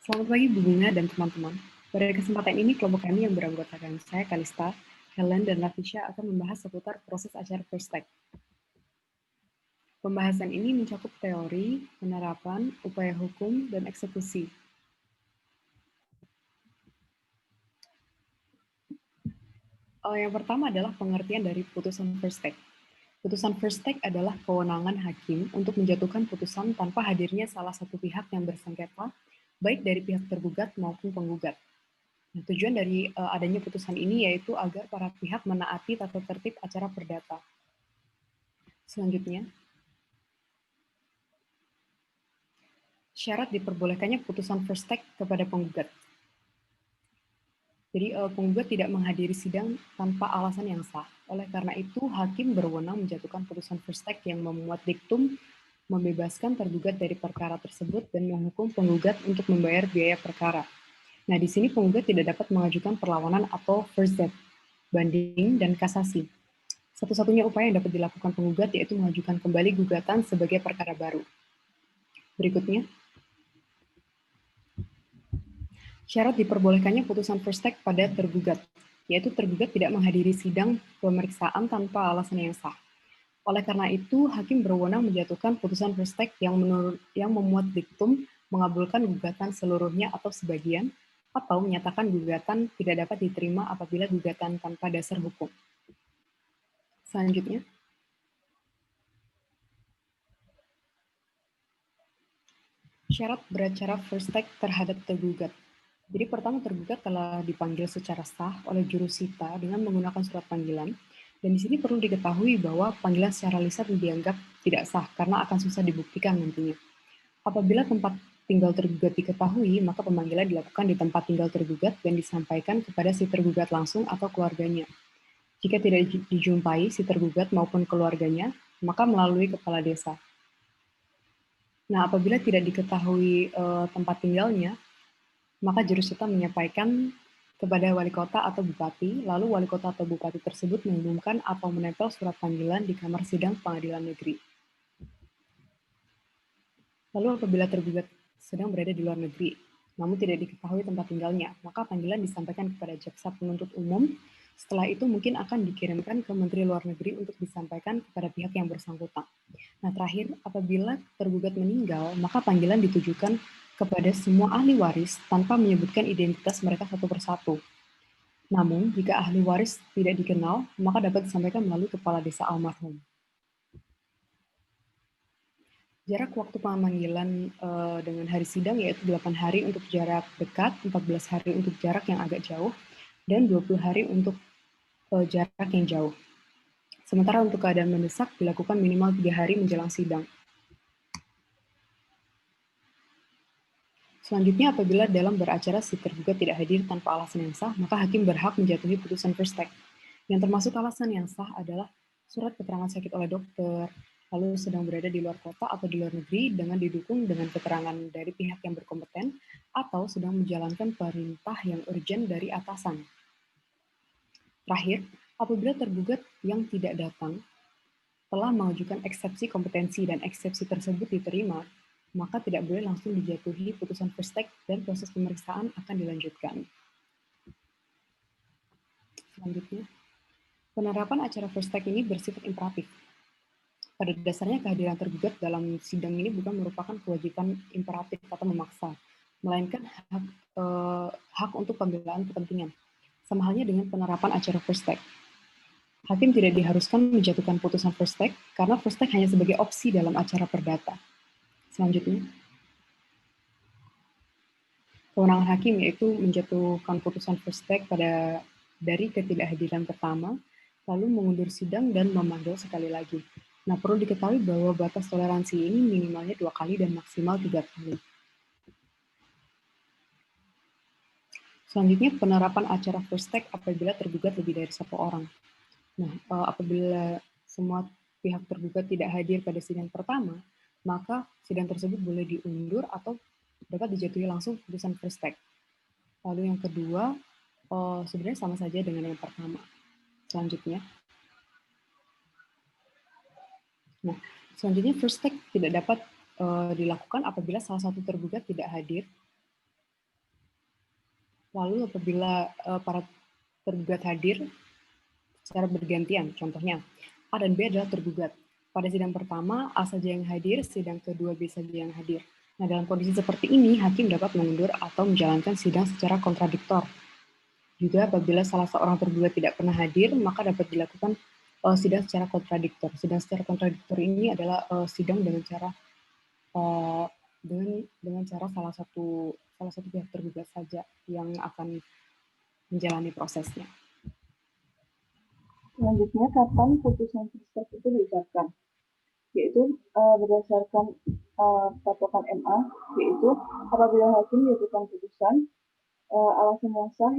Selamat pagi Bu Bunga dan teman-teman. Pada kesempatan ini, kelompok kami yang beranggotakan saya, Kalista, Helen, dan Lafisha akan membahas seputar proses acara First Take. Pembahasan ini mencakup teori, penerapan, upaya hukum, dan eksekusi. Yang pertama adalah pengertian dari putusan First Take. Putusan First Take adalah kewenangan hakim untuk menjatuhkan putusan tanpa hadirnya salah satu pihak yang bersengketa, baik dari pihak tergugat maupun penggugat. Nah, tujuan dari adanya putusan ini yaitu agar para pihak menaati tata tertib acara perdata. Selanjutnya, syarat diperbolehkannya putusan First Take kepada penggugat. Jadi penggugat tidak menghadiri sidang tanpa alasan yang sah. Oleh karena itu, hakim berwenang menjatuhkan putusan First Take yang memuat diktum membebaskan tergugat dari perkara tersebut dan menghukum penggugat untuk membayar biaya perkara. Nah, di sini penggugat tidak dapat mengajukan perlawanan atau first take, banding, dan kasasi. Satu-satunya upaya yang dapat dilakukan penggugat yaitu mengajukan kembali gugatan sebagai perkara baru. Berikutnya, syarat diperbolehkannya putusan First Take pada tergugat, yaitu tergugat tidak menghadiri sidang pemeriksaan tanpa alasan yang sah. Oleh karena itu, hakim berwenang menjatuhkan putusan First Take yang memuat diktum mengabulkan gugatan seluruhnya atau sebagian, atau menyatakan gugatan tidak dapat diterima apabila gugatan tanpa dasar hukum. Selanjutnya, syarat beracara First Take terhadap tergugat. Jadi pertama, tergugat telah dipanggil secara sah oleh jurusita dengan menggunakan surat panggilan. Dan di sini perlu diketahui bahwa panggilan secara lisan dianggap tidak sah karena akan susah dibuktikan nantinya. Apabila tempat tinggal tergugat diketahui, maka pemanggilan dilakukan di tempat tinggal tergugat dan disampaikan kepada si tergugat langsung atau keluarganya. Jika tidak dijumpai si tergugat maupun keluarganya, maka melalui kepala desa. Nah, apabila tidak diketahui tempat tinggalnya, maka jurusita menyampaikan kepada wali kota atau bupati, lalu wali kota atau bupati tersebut mengumumkan atau menempel surat panggilan di kamar sidang pengadilan negeri. Lalu apabila tergugat sedang berada di luar negeri, namun tidak diketahui tempat tinggalnya, maka panggilan disampaikan kepada jaksa penuntut umum. Setelah itu mungkin akan dikirimkan ke Menteri Luar Negeri untuk disampaikan kepada pihak yang bersangkutan. Nah, terakhir, apabila tergugat meninggal, maka panggilan ditujukan kepada semua ahli waris tanpa menyebutkan identitas mereka satu persatu. Namun, jika ahli waris tidak dikenal, maka dapat disampaikan melalui kepala desa almarhum. Jarak waktu pemanggilan dengan hari sidang yaitu 8 hari untuk jarak dekat, 14 hari untuk jarak yang agak jauh, dan 20 hari untuk jarak yang jauh. Sementara untuk keadaan mendesak dilakukan minimal 3 hari menjelang sidang. Selanjutnya, apabila dalam beracara si tergugat tidak hadir tanpa alasan yang sah, maka hakim berhak menjatuhi putusan First Take. Yang termasuk alasan yang sah adalah surat keterangan sakit oleh dokter, lalu sedang berada di luar kota atau di luar negeri dengan didukung dengan keterangan dari pihak yang berkompeten, atau sedang menjalankan perintah yang urgent dari atasan. Terakhir, apabila tergugat yang tidak datang telah mengajukan eksepsi kompetensi dan eksepsi tersebut diterima, maka tidak boleh langsung dijatuhi putusan First Take dan proses pemeriksaan akan dilanjutkan. Selanjutnya, penerapan acara First Take ini bersifat imperatif. Pada dasarnya kehadiran tergugat dalam sidang ini bukan merupakan kewajiban imperatif atau memaksa, melainkan hak untuk pembelaan kepentingan. Sama halnya dengan penerapan acara First Take. Hakim tidak diharuskan menjatuhkan putusan First Take karena First Take hanya sebagai opsi dalam acara perdata. Selanjutnya, kewenangan hakim yaitu menjatuhkan putusan First Take dari ketidakhadiran pertama, lalu mengundur sidang dan memanggil sekali lagi. Nah, perlu diketahui bahwa batas toleransi ini minimalnya 2 kali dan maksimal 3 kali. Selanjutnya, penerapan acara First Take apabila tergugat lebih dari 1 orang. Nah, apabila semua pihak tergugat tidak hadir pada sidang pertama, maka sidang tersebut boleh diundur atau dapat dijatuhi langsung putusan First Take. Lalu yang kedua, sebenarnya sama saja dengan yang pertama. Selanjutnya, First Take tidak dapat dilakukan apabila salah satu tergugat tidak hadir Lalu apabila para tergugat hadir secara bergantian, contohnya A dan B adalah tergugat. Pada sidang pertama, A saja yang hadir, sidang kedua B saja yang hadir. Nah, dalam kondisi seperti ini, hakim dapat mengundur atau menjalankan sidang secara kontradiktor. Juga apabila salah seorang tergugat tidak pernah hadir, maka dapat dilakukan sidang secara kontradiktor. Sidang secara kontradiktor ini adalah sidang dengan cara uh, dengan cara salah satu pihak tergugat saja yang akan menjalani prosesnya. Selanjutnya, kapan putusan tersebut itu diucapkan? Yaitu berdasarkan patokan MA, yaitu apabila hakim menjatuhkan putusan alasan yang sah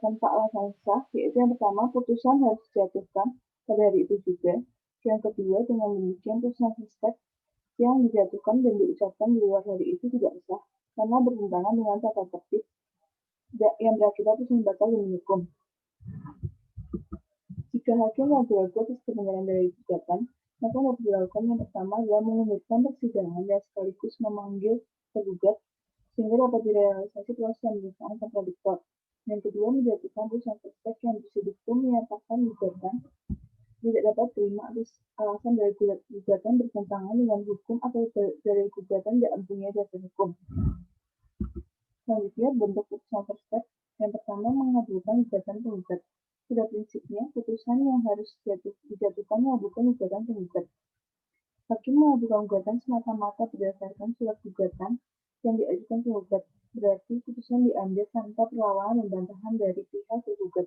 tanpa alasan sah, yaitu yang pertama putusan harus dijatuhkan pada hari itu juga. Yang kedua, dengan demikian putusan tersebut yang dijatuhkan dan diucapkan di luar hari itu tidak sah karena bertentangan dengan tata tertib yang berakibat putusan batal demi hukum. Jika hakim ragu-ragu atas kebenaran dari gugatan, maka dapat dilakukan yang pertama adalah mengundurkan persidangan dan sekaligus memanggil tergugat sehingga dapat direalisasi proses pemeriksaan kontradiktor. Yang kedua, menjatuhkan putusan tersebut yang disebut menyatakan gugatan tidak dapat terima atas alasan dari gugatan bertentangan dengan hukum atau dari gugatan tidak mempunyai dasar hukum. Selanjutnya, bentuk putusan tersebut yang pertama mengabulkan gugatan penggugat. Pada prinsipnya, putusan yang harus dijatuhkan mengabulkan gugatan penggugat. Hakim mengabulkan gugatan semata-mata berdasarkan surat gugatan yang diajukan penggugat. Berarti putusan diambil tanpa perlawanan dan bantahan dari pihak tergugat.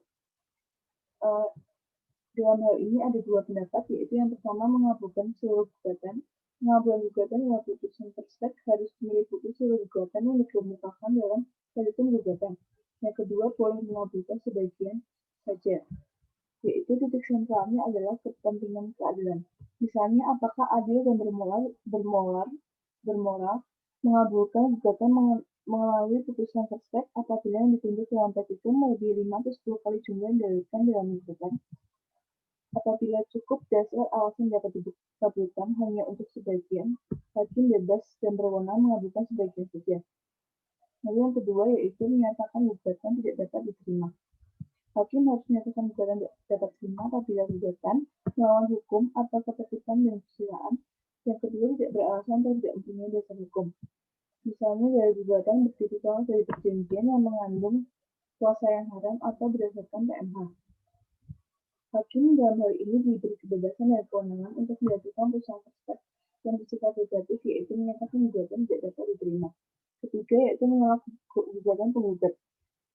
Dalam hal ini ada dua pendapat, yaitu yang pertama mengabulkan seluruh gugatan. Mengabulkan gugatan adalah putusan tersebut harus meliputi seluruh gugatan yang dikemukakan dalam petitum gugatan. Yang kedua, boleh mengabulkan sebagian saja, yaitu titik sentralnya adalah kepentingan keadilan. Misalnya, apakah adil dan bermoral mengabulkan gugatan melalui putusan tersebut apabila yang dituntut dalam petitum melebihi 5 atau 10 kali jumlah yang didalilkan dalam gugatan. Apabila cukup dasar alasan dapat dikabulkan hanya untuk sebagian, hakim bebas dan berwenang mengabulkan sebagian saja. Lalu yang kedua yaitu menyatakan gugatan tidak dapat diterima. Hakim harus menyatakan gugatan tidak dapat diterima apabila gugatan melawan hukum atau ketertiban dan kesusilaan. Yang kedua tidak beralasan atau tidak mempunyai dasar hukum. Misalnya dari gugatan berdasarkan dari perjanjian yang mengandung puasa yang haram atau berdasarkan PMH. Hakim dalam hal ini diberi kebebasan dan kewenangan untuk menjatuhkan putusan tersebut yang bersifat negatif, yaitu menyatakan gugatan tidak dapat diterima. Ketiga, yaitu menolak gugatan penggugat.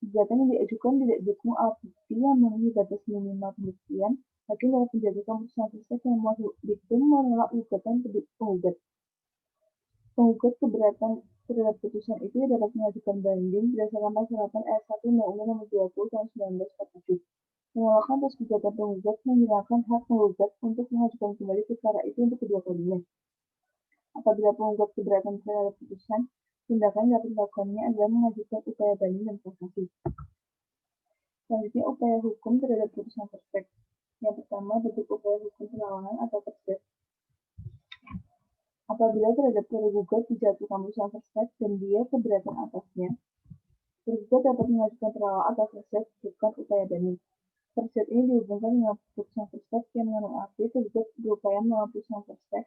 Gugatan yang diajukan tidak didukung alat bukti yang memenuhi batas minimal pembuktian. Hakim dapat menjatuhkan putusan tersebut yang didukung menolak gugatan penggugat. Penggugat keberatan terhadap putusan itu dapat mengajukan banding berdasarkan pasal 8 ayat 1 Undang-Undang Nomor 20 Tahun 1947. Penolakan atas gugatan penggugat menghilangkan hak penggugat untuk mengajukan kembali perkara itu untuk kedua kalinya. Apabila penggugat keberatan terhadap putusan, tindakan yang dapat dilakukannya adalah mengajukan upaya banding dan kasasi. Selanjutnya, upaya hukum terhadap putusan tersebut. Yang pertama, bentuk upaya hukum perlawanan atau tercap. Apabila terhadap tergugat dijatuhkan putusan tersebut dan dia keberatan atasnya, tergugat dapat mengajukan perlawanan atau tercap bukan upaya banding. Tercap ini dihubungkan dengan putusan tersebut yang mengandung arti tergugat berupaya melawan putusan tersebut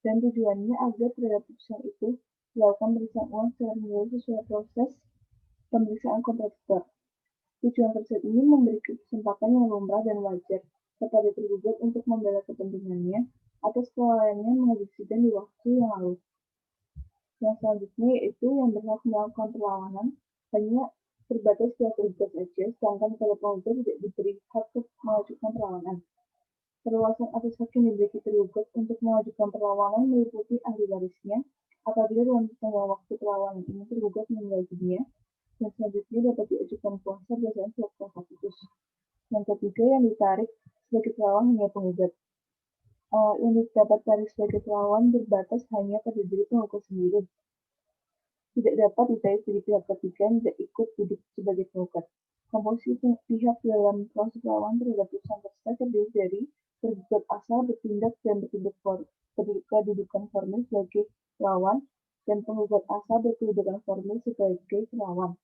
dan tujuannya agar terhadap putusan itu dilakukan pemeriksaan ulang secara menyeluruh sesuai proses pemeriksaan kontradiktor. Tujuan tersebut ini memberi kesempatan yang lumrah dan wajar kepada tergugat untuk membela kepentingannya atas kelalaiannya mengajukan sidang di waktu yang lalu. Yang selanjutnya yaitu yang berhak melakukan perlawanan hanya terbatas pada tergugat saja, sedangkan pada penggugat tidak diberi hak mengajukan perlawanan. Perluasan atas hak yang dimiliki tergugat untuk mengajukan perlawanan meliputi ahli warisnya apabila dalam tenggang waktu perlawanan ini tergugat meninggal dunia, dan selanjutnya dapat diajukan kuasa berdasarkan surat kuasa khusus. Yang ketiga yang ditarik sebagai pelawan hanya penggugat. Yang dapat tarik sebagai pelawan berbatas hanya pada diri penggugat sendiri. Tidak dapat ditarik dari pihak ketiga yang tidak ikut duduk sebagai penggugat. Komposisi pihak dalam proses pelawan terhadap putusan tersebut terdiri dari tergugat asal bertindak dan berkedudukan formil sebagai pelawan dan penggugat asal berkedudukan formil sebagai pelawan.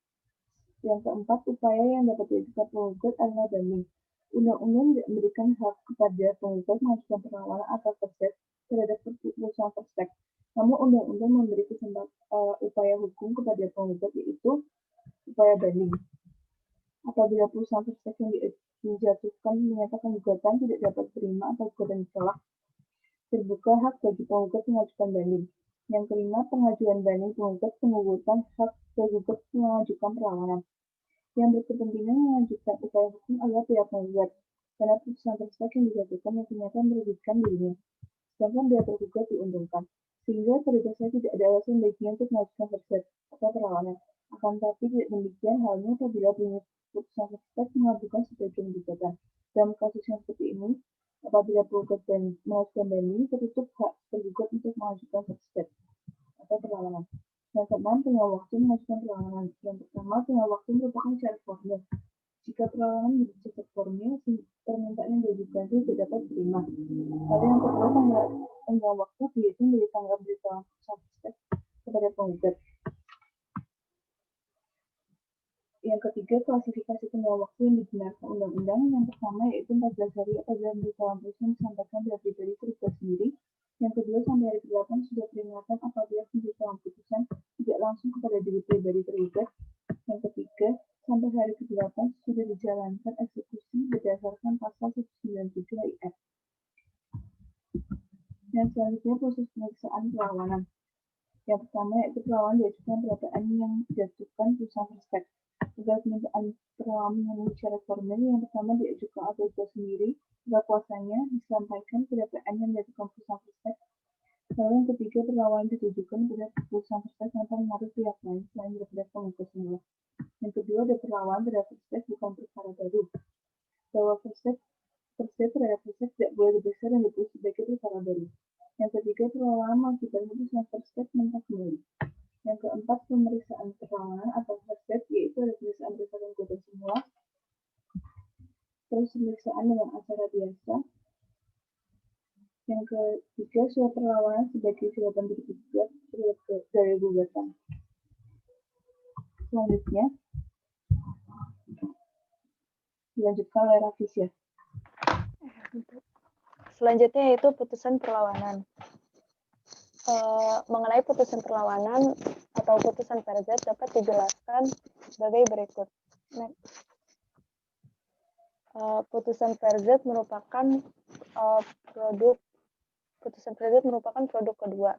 Yang keempat, upaya yang dapat diajukan penggugat adalah banding. Undang-undang tidak memberikan hak kepada penggugat mengajukan perlawanan atas Perstek terhadap keputusan Perstek. Namun undang-undang memberi upaya hukum kepada penggugat, yaitu upaya banding. Apabila perusahaan Perstek yang dijatuhkan menyatakan gugatan tidak dapat diterima atau gugatan ditolak, terbuka hak bagi penggugat mengajukan banding. Yang kelima, pengajuan banding penggugat pengugutan hak tergugat mengajukan perlawanan. Yang berkepentingan mengajukan upaya hukum adalah pihak penggugat, karena putusan Perstek yang dijatuhkan yang ternyata merugikan dirinya, sedangkan pihak tergugat diuntungkan. Sehingga pada dasarnya tidak ada alasan baginya untuk mengajukan Perstek atau perlawanan. Akan tetapi tidak demikian halnya apabila putusan Perstek mengajukan sebagian gugatan. Dalam kasus yang seperti ini, apabila penggugat mengajukan banding, tertutup hak tergugat untuk mengajukan Perstek atau perlawanan. Yang keenam, tengah waktu mengajukan perlawanan. Yang pertama, tengah waktu merupakan syarat formil. Jika perlawanan menjadi syarat formil, permintaan yang diajukan itu tidak dapat diterima. Lalu yang kedua, tengah waktu dihitung dari tanggal pemberitahuan putusan Perstek kepada penggugat. Yang ketiga, klasifikasi tengah waktu yang dibenarkan undang-undang. Yang pertama yaitu 14 hari apabila pemberitahuan putusan disampaikan dari pribadi tergugat sendiri. Yang kedua, sampai hari ke-8 sudah peringatan apabila pemberitahuan putusan tidak langsung kepada diri pribadi tergugat. Yang ketiga, sampai hari ke-8 sudah dijalankan eksekusi berdasarkan pasal 197 IF. Yang selanjutnya, proses pemeriksaan perlawanan. Yang pertama yaitu perlawanan diajukan perataan yang dijatuhkan putusan Perstek. Agar permintaan perlawanan memenuhi syarat formil, yang pertama diajukan auditor sendiri, jika kuasanya disampaikan perataan yang dijatuhkan putusan Perstek. Lalu yang ketiga, perlawanan ditujukan pada putusan Perstek tanpa menaruh pihak lain selain daripada penggugat semula. Yang kedua, ada perlawanan terhadap Perstek bukan perkara baru. Bahwa Perstek terhadap Perstek tidak boleh diperiksa dan diputus sebagai perkara baru. Yang ketiga, perlawanan mengakibatkan putusan Perstek mentah kembali. Yang keempat, pemeriksaan perlawanan atau Perstek, yaitu ada pemeriksaan berdasarkan gugatan semula, terus pemeriksaan dengan acara biasa. Yang ketiga, surat perlawanan sebagai jawaban dari gugat dari gugatan. Selanjutnya, dilanjutkan oleh Rafisya. Selanjutnya yaitu putusan perlawanan. Mengenai putusan perlawanan atau putusan Perstek dapat dijelaskan sebagai berikut. Putusan Perstek merupakan produk kedua.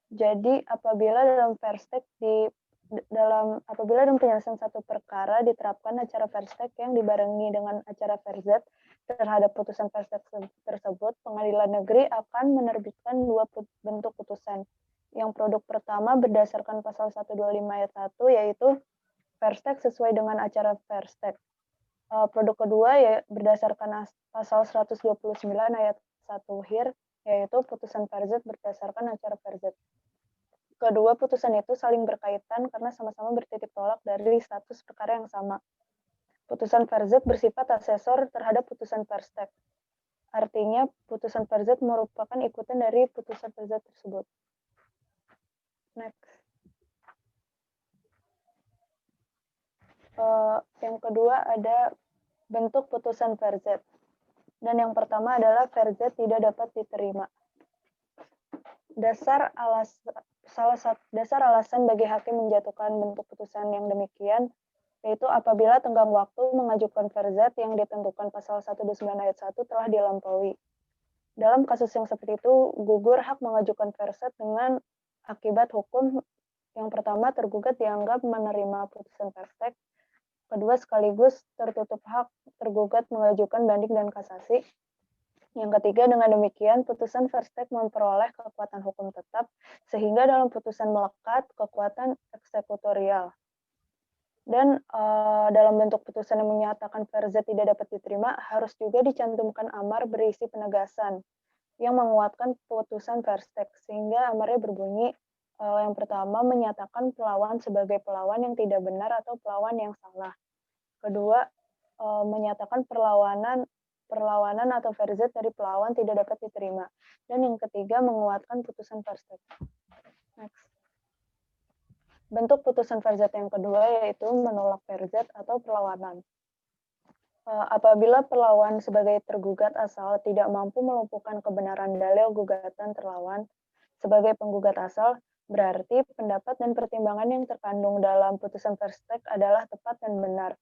Jadi apabila dalam Perstek apabila dalam penyelesaian satu perkara diterapkan acara Perstek yang dibarengi dengan acara Perstek terhadap putusan Perstek tersebut, pengadilan negeri akan menerbitkan dua bentuk putusan. Yang produk pertama berdasarkan pasal 125 ayat 1 yaitu Perstek sesuai dengan acara Perstek. Produk kedua ya berdasarkan pasal 129 ayat 1 HIR yaitu putusan Perstek berdasarkan acara Perstek. Kedua putusan itu saling berkaitan karena sama-sama bertitik tolak dari status perkara yang sama. Putusan Perstek bersifat asesor terhadap putusan Perstek. Artinya, putusan Perstek merupakan ikutan dari putusan Perstek tersebut. Next. Yang kedua ada bentuk putusan Perstek. Dan yang pertama adalah Perstek tidak dapat diterima. Dasar alasan bagi hakim menjatuhkan bentuk putusan yang demikian yaitu apabila tenggang waktu mengajukan Perstek yang ditentukan pasal 129 ayat 1 telah dilampaui. Dalam kasus yang seperti itu, gugur hak mengajukan Perstek dengan akibat hukum. Yang pertama, tergugat dianggap menerima putusan Perstek. Kedua, sekaligus tertutup hak tergugat mengajukan banding dan kasasi. Yang ketiga, dengan demikian putusan Perstek memperoleh kekuatan hukum tetap sehingga dalam putusan melekat kekuatan eksekutorial. Dan dalam bentuk putusan yang menyatakan Perstek tidak dapat diterima harus juga dicantumkan amar berisi penegasan yang menguatkan putusan Perstek sehingga amarnya berbunyi yang pertama menyatakan pelawan sebagai pelawan yang tidak benar atau pelawan yang salah. Kedua, menyatakan perlawanan atau Perstek dari pelawan tidak dapat diterima. Dan yang ketiga, menguatkan putusan Perstek. Next. Bentuk putusan Verzet yang kedua yaitu menolak Verzet atau perlawanan. Apabila perlawan sebagai tergugat asal tidak mampu melumpuhkan kebenaran dalil gugatan terlawan sebagai penggugat asal, berarti pendapat dan pertimbangan yang terkandung dalam putusan Verstek adalah tepat dan benar.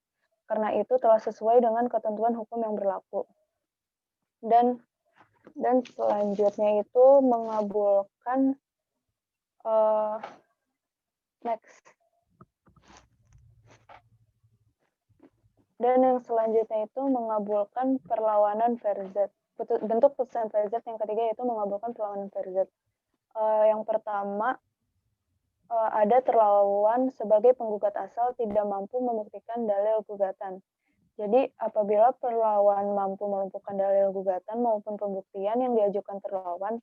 Karena itu telah sesuai dengan ketentuan hukum yang berlaku. Dan selanjutnya itu mengabulkan Dan yang selanjutnya itu mengabulkan perlawanan Verzet. Bentuk putusan Verzet yang ketiga yaitu mengabulkan perlawanan Verzet. Yang pertama, ada terlawan sebagai penggugat asal tidak mampu membuktikan dalil gugatan. Jadi apabila perlawan mampu melumpuhkan dalil gugatan maupun pembuktian yang diajukan terlawan,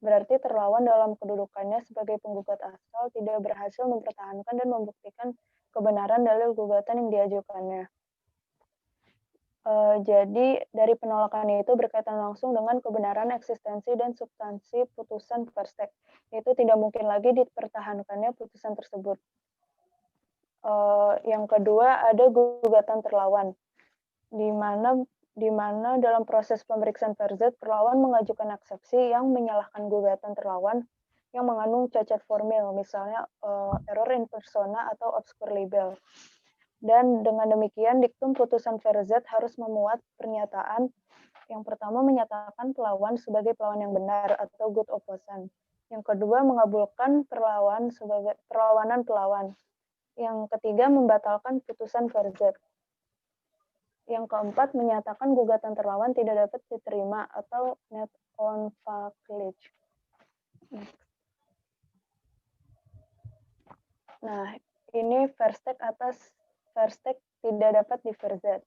berarti terlawan dalam kedudukannya sebagai penggugat asal tidak berhasil mempertahankan dan membuktikan kebenaran dalil gugatan yang diajukannya. Jadi dari penolakan itu berkaitan langsung dengan kebenaran eksistensi dan substansi putusan Verstek. Itu tidak mungkin lagi dipertahankannya putusan tersebut. Yang kedua ada gugatan terlawan, di mana dalam proses pemeriksaan Verzet perlawan mengajukan eksepsi yang menyalahkan gugatan terlawan yang mengandung cacat formil, misalnya error in persona atau obscure libel. Dan dengan demikian, diktum putusan Verzet harus memuat pernyataan yang pertama menyatakan pelawan sebagai pelawan yang benar atau good opposant. Yang kedua mengabulkan perlawanan pelawan. Yang ketiga membatalkan putusan Verzet. Yang keempat menyatakan gugatan terlawan tidak dapat diterima atau net on facilage. Nah, ini Verstek tidak dapat di Verzet.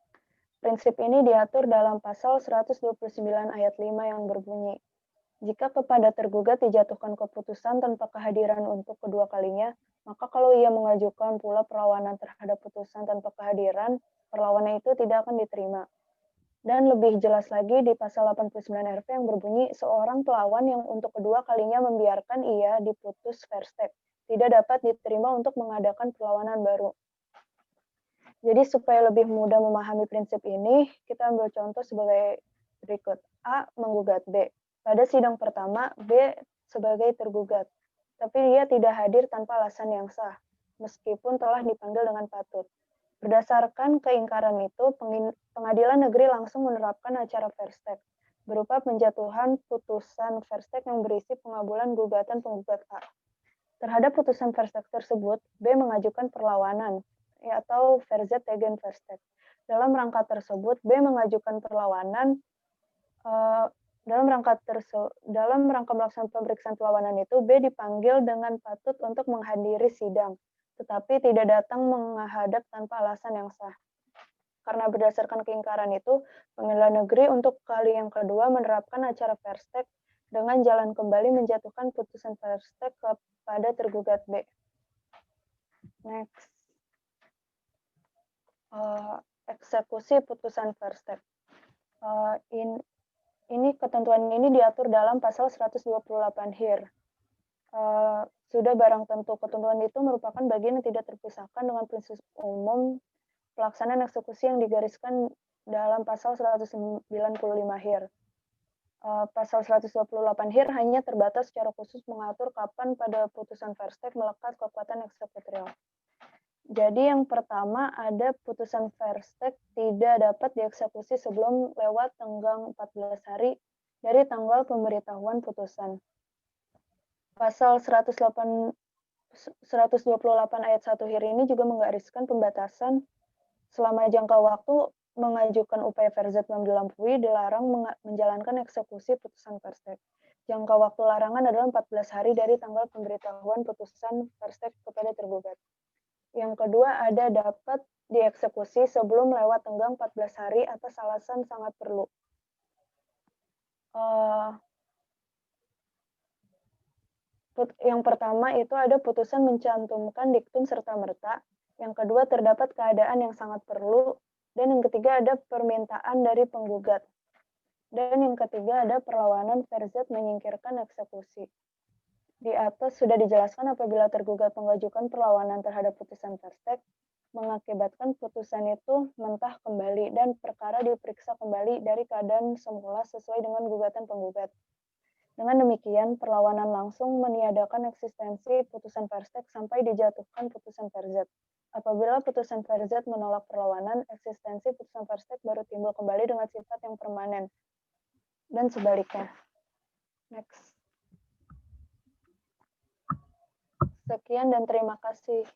Prinsip ini diatur dalam pasal 129 ayat 5 yang berbunyi, jika kepada tergugat dijatuhkan keputusan tanpa kehadiran untuk kedua kalinya, maka kalau ia mengajukan pula perlawanan terhadap putusan tanpa kehadiran, perlawanan itu tidak akan diterima. Dan lebih jelas lagi di pasal 89 RV yang berbunyi, seorang pelawan yang untuk kedua kalinya membiarkan ia diputus Verstek tidak dapat diterima untuk mengadakan perlawanan baru. Jadi supaya lebih mudah memahami prinsip ini, kita ambil contoh sebagai berikut. A menggugat B. Pada sidang pertama, B sebagai tergugat, tapi dia tidak hadir tanpa alasan yang sah, meskipun telah dipanggil dengan patut. Berdasarkan keingkaran itu, pengadilan negeri langsung menerapkan acara Verstek, berupa penjatuhan putusan Verstek yang berisi pengabulan gugatan penggugat A. Terhadap putusan Verstek tersebut, B mengajukan perlawanan, atau Verzet tegen Verstek. Dalam rangka tersebut, B mengajukan perlawanan. Dalam rangka melaksanakan pemeriksaan perlawanan itu, B dipanggil dengan patut untuk menghadiri sidang, tetapi tidak datang menghadap tanpa alasan yang sah. Karena berdasarkan keingkaran itu, pengadilan negeri untuk kali yang kedua menerapkan acara Verstek dengan jalan kembali menjatuhkan putusan Verstek kepada tergugat B. Next. Eksekusi putusan Verstek. Ini ketentuan ini diatur dalam pasal 128 HIR. Sudah barang tentu ketentuan itu merupakan bagian yang tidak terpisahkan dengan prinsip umum pelaksanaan eksekusi yang digariskan dalam pasal 195 HIR. Pasal 128 HIR hanya terbatas secara khusus mengatur kapan pada putusan Verstek melekat kekuatan eksekutorial. Jadi yang pertama ada putusan Verstek tidak dapat dieksekusi sebelum lewat tenggang 14 hari dari tanggal pemberitahuan putusan. Pasal 128 ayat 1 HIR ini juga menggariskan pembatasan selama jangka waktu mengajukan upaya Verzet belum dilampaui dilarang menjalankan eksekusi putusan Verstek. Jangka waktu larangan adalah 14 hari dari tanggal pemberitahuan putusan Verstek kepada tergugat. Yang kedua ada dapat dieksekusi sebelum lewat tenggang 14 hari atas alasan sangat perlu. Yang pertama itu ada putusan mencantumkan diktum serta-merta. Yang kedua terdapat keadaan yang sangat perlu. Dan yang ketiga ada permintaan dari penggugat. Dan yang ketiga ada perlawanan Verzet menyingkirkan eksekusi. Di atas sudah dijelaskan apabila tergugat mengajukan perlawanan terhadap putusan Verstek, mengakibatkan putusan itu mentah kembali dan perkara diperiksa kembali dari keadaan semula sesuai dengan gugatan penggugat. Dengan demikian, perlawanan langsung meniadakan eksistensi putusan Verstek sampai dijatuhkan putusan Verzet. Apabila putusan Verzet menolak perlawanan, eksistensi putusan Verstek baru timbul kembali dengan sifat yang permanen, dan sebaliknya. Next. Sekian dan terima kasih.